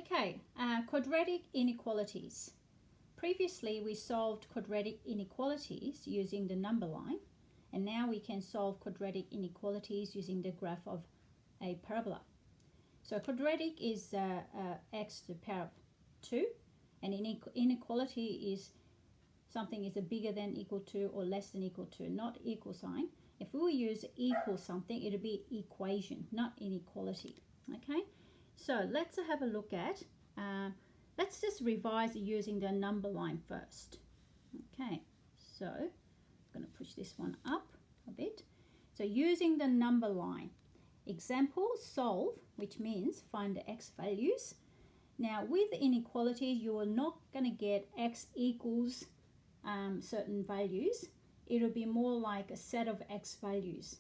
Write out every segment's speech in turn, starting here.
Okay, quadratic inequalities. Previously, we solved quadratic inequalities using the number line, and now we can solve quadratic inequalities using the graph of a parabola. So quadratic is x to the power of 2, and inequality is something is bigger than equal to or less than equal to, not equal sign. If we use equal something, it'll be equation, not inequality. Okay, so let's have a look at, let's just revise using the number line first. Okay, so I'm going to push this one up a bit. So using the number line, example solve, which means find the x values. Now with inequalities, you are not going to get x equals certain values. It'll be more like a set of x values.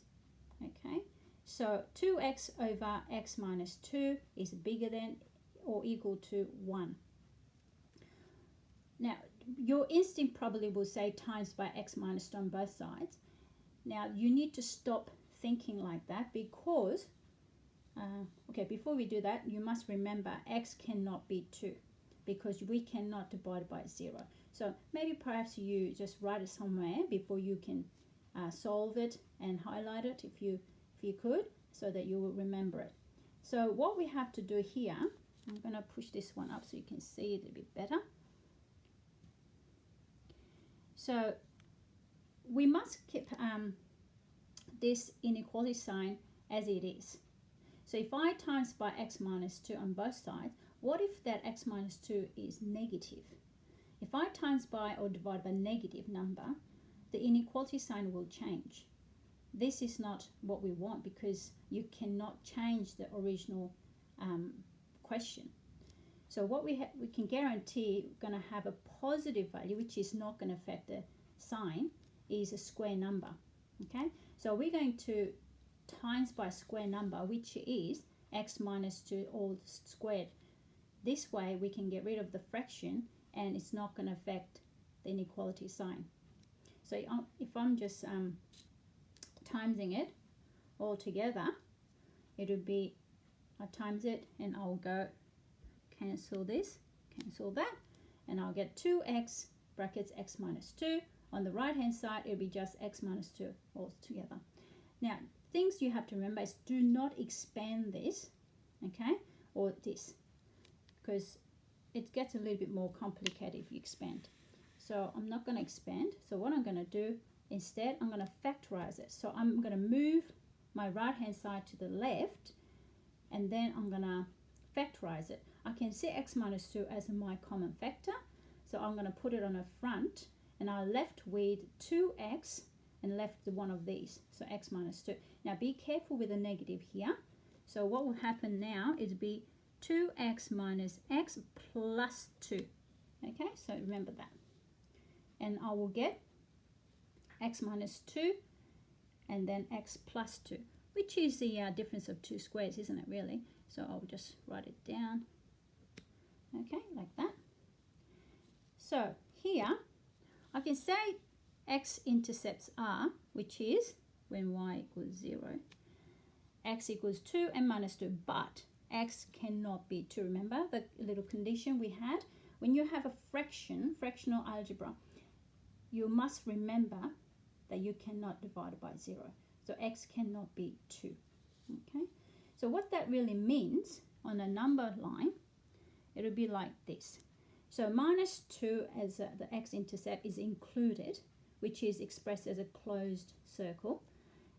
Okay, so 2x over x minus 2 is bigger than or equal to 1. Now your instinct probably will say times by x minus 2 on both sides. Now you need to stop thinking like that, because okay, before we do that, you must remember x cannot be 2 because we cannot divide by 0. So maybe perhaps you just write it somewhere before you can solve it and highlight it if you could, so that you will remember it. So what we have to do here, I'm going to push this one up so you can see it a bit better. So we must keep this inequality sign as it is. So if I times by x minus 2 on both sides, what if that x minus 2 is negative? If I times by or divide by negative number, the inequality sign will change. This is not what we want, because you cannot change the original question. So what we can guarantee we're going to have a positive value, which is not going to affect the sign, is a square number. Okay, so we're going to times by square number, which is x minus 2 all squared. This way we can get rid of the fraction and it's not going to affect the inequality sign. So if I'm just timesing it all together, it would be, I times it and I'll go cancel this, cancel that, and I'll get 2x brackets x minus 2. On the right hand side, it'll be just x minus 2 all together. Now, things you have to remember is do not expand this, okay, or this, because it gets a little bit more complicated if you expand. So I'm not going to expand. So what I'm going to do instead, I'm going to factorize it. So I'm going to move my right hand side to the left, and then I'm going to factorize it. I can see x minus 2 as my common factor, so I'm going to put it on the front, and I'm left with 2x and left one of these, so x minus 2. Now be careful with the negative here. So what will happen now is be 2x minus x plus 2. Okay, so remember that. And I will get x minus 2 and then x plus 2, which is the difference of two squares, isn't it really? So I'll just write it down. Okay, like that. So here I can say x-intercepts are, which is when y equals 0, x equals 2 and minus 2, but x cannot be 2. Remember the little condition we had? When you have a fraction, fractional algebra, you must remember that you cannot divide by 0. So x cannot be 2. Okay, so what that really means on a number line, it'll be like this. So minus 2 as the x-intercept is included, which is expressed as a closed circle,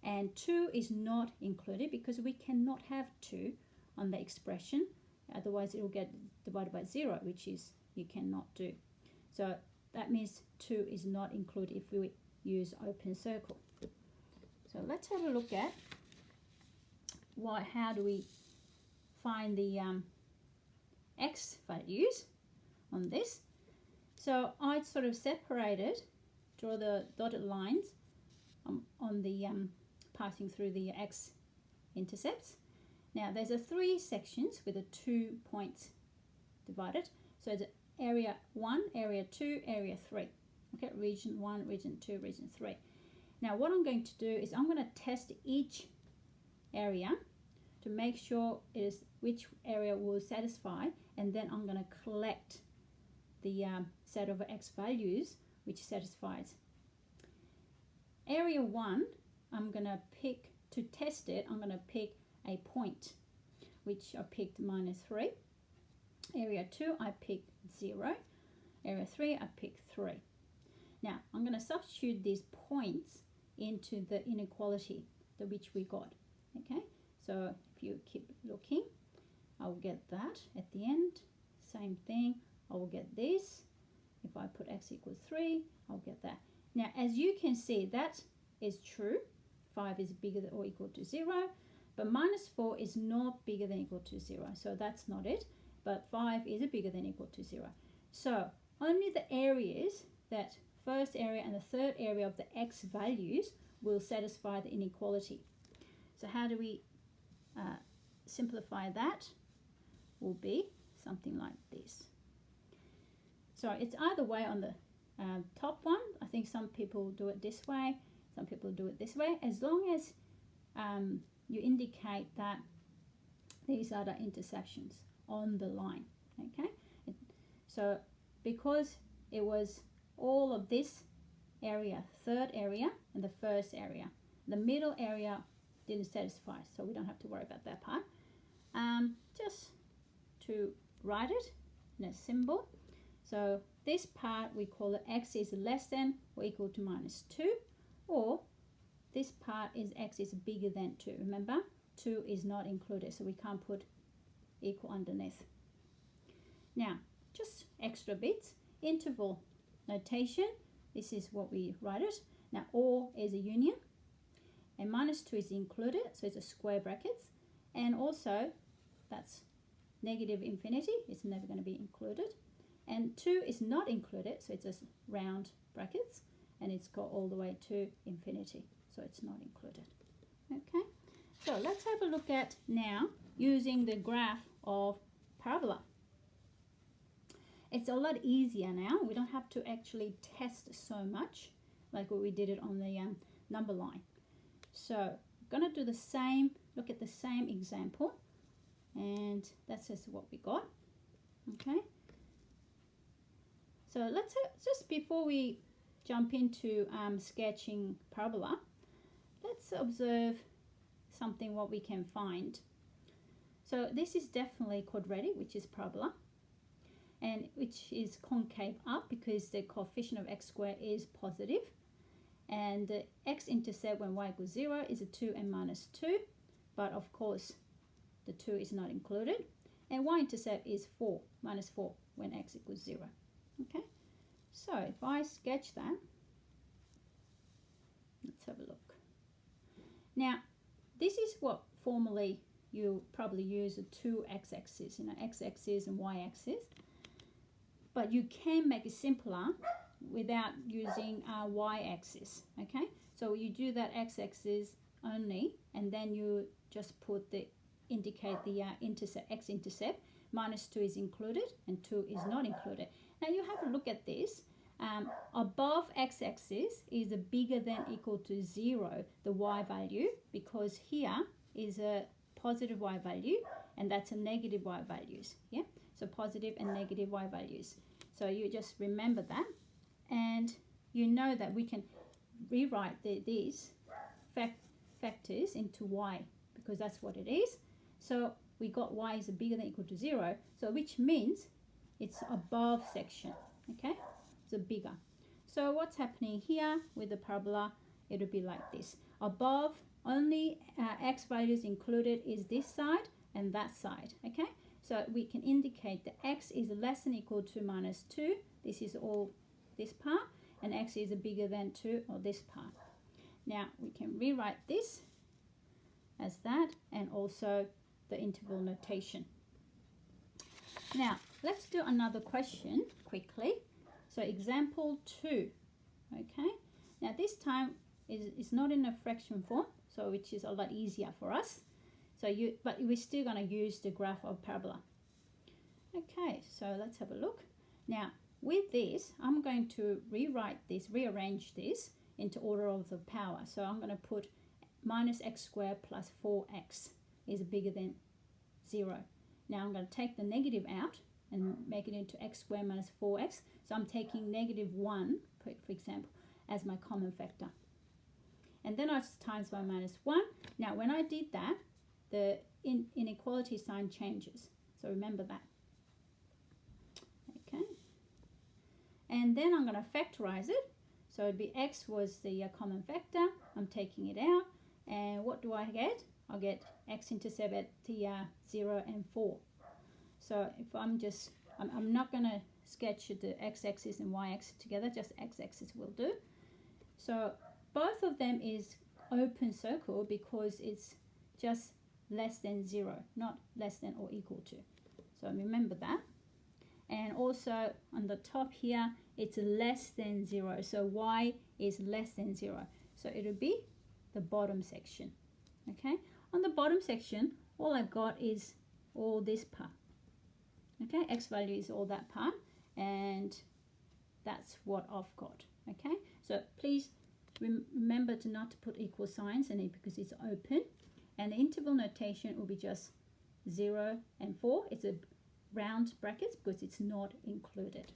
and 2 is not included because we cannot have 2 on the expression, otherwise it will get divided by 0, which is you cannot do. So that means 2 is not included if we use open circle. So let's have a look at how do we find the x values on this. So I sort of separated, draw the dotted lines on the passing through the x-intercepts. Now there's 3 sections with 2 points divided. So it's area 1, area 2, area 3. Okay, region 1, region 2, region 3. Now what I'm going to do is I'm going to test each area to make sure it is which area will satisfy, and then I'm going to collect the set of x values which satisfies. Area 1, I'm going to pick, to test it, I'm going to pick a point, which I picked -3. Area 2, I picked 0. Area 3, I picked 3. Now, I'm going to substitute these points into the inequality which we got. Okay, so if you keep looking, I'll get that at the end. Same thing, I will get this. If I put x equals 3, I'll get that. Now, as you can see, that is true. 5 is bigger than or equal to 0, but -4 is not bigger than or equal to 0, so that's not it. But 5 is bigger than or equal to 0. So only the areas, that first area and the third area of the x values, will satisfy the inequality. So how do we simplify that? Will be something like this. So it's either way on the top one. I think some people do it this way, some people do it this way, as long as you indicate that these are the intersections on the line. Okay, so because it was all of this area, third area and the first area, the middle area didn't satisfy, so we don't have to worry about that part. Just to write it in a symbol, so this part we call it x is less than or equal to -2, or this part is x is bigger than 2. Remember, 2 is not included, so we can't put equal underneath. Now, just extra bits. Interval notation, this is what we write it. Now, or is a union, and -2 is included, so it's a square brackets, and also that's negative infinity, it's never going to be included, and 2 is not included, so it's a round brackets, and it's got all the way to infinity, so it's not included. Okay, so let's have a look at now using the graph of parabola. It's a lot easier now. We don't have to actually test so much like what we did it on the number line. So I'm going to do the same, look at the same example, and that's just what we got. Okay, so let's just before we jump into sketching parabola, let's observe something what we can find. So this is definitely quadratic, which is parabola, and which is concave up because the coefficient of x squared is positive, and the x-intercept when y equals 0 is a 2 and -2, but of course the 2 is not included, and y-intercept is 4, -4 when x equals 0. Okay, so if I sketch that, let's have a look. Now, this is what formally you probably use the two x-axis, x-axis and y-axis, but you can make it simpler without using y-axis. Okay, so you do that x-axis only, and then you just put the indicate the x-intercept. -2 is included and 2 is not included. Now you have to look at this. Above x-axis is a bigger than equal to 0, the y value, because here is a positive y value and that's a negative y values. Yeah, so positive and negative y values. So you just remember that, and you know that we can rewrite these factors into y because that's what it is. So we got y is bigger than equal to 0, so which means it's above section. Okay, so bigger. So what's happening here with the parabola, it'll be like this. Above, only x values included is this side and that side. Okay, so we can indicate that x is less than equal to -2. This is all this part, and x is bigger than 2, or this part. Now we can rewrite this as that, and also the interval notation. Now let's do another question quickly. So example 2. Okay, now this time is not in a fraction form, so which is a lot easier for us. So but we're still going to use the graph of parabola. Okay, so let's have a look. Now with this, I'm going to rearrange this into order of the power. So I'm going to put -x squared plus 4x is bigger than 0. Now I'm going to take the negative out and make it into x squared minus 4x. So I'm taking negative 1, for example, as my common factor. And then I just times by minus 1. Now when I did that, the inequality sign changes. So remember that. Okay. And then I'm going to factorize it. So it'd be x was the common factor. I'm taking it out. And what do I get? I'll get x-intercept at the 0 and 4. So if I'm not going to sketch the x-axis and y-axis together, just x-axis will do. So both of them is open circle because it's just less than 0, not less than or equal to. So remember that. And also on the top here, it's less than 0. So y is less than 0. So it'll be the bottom section. Okay. On the bottom section, all I've got is all this part. Okay. X value is all that part. And that's what I've got. Okay. So please remember to not to put equal signs in it because it's open. And the interval notation will be just 0 and 4. It's a round brackets because it's not included.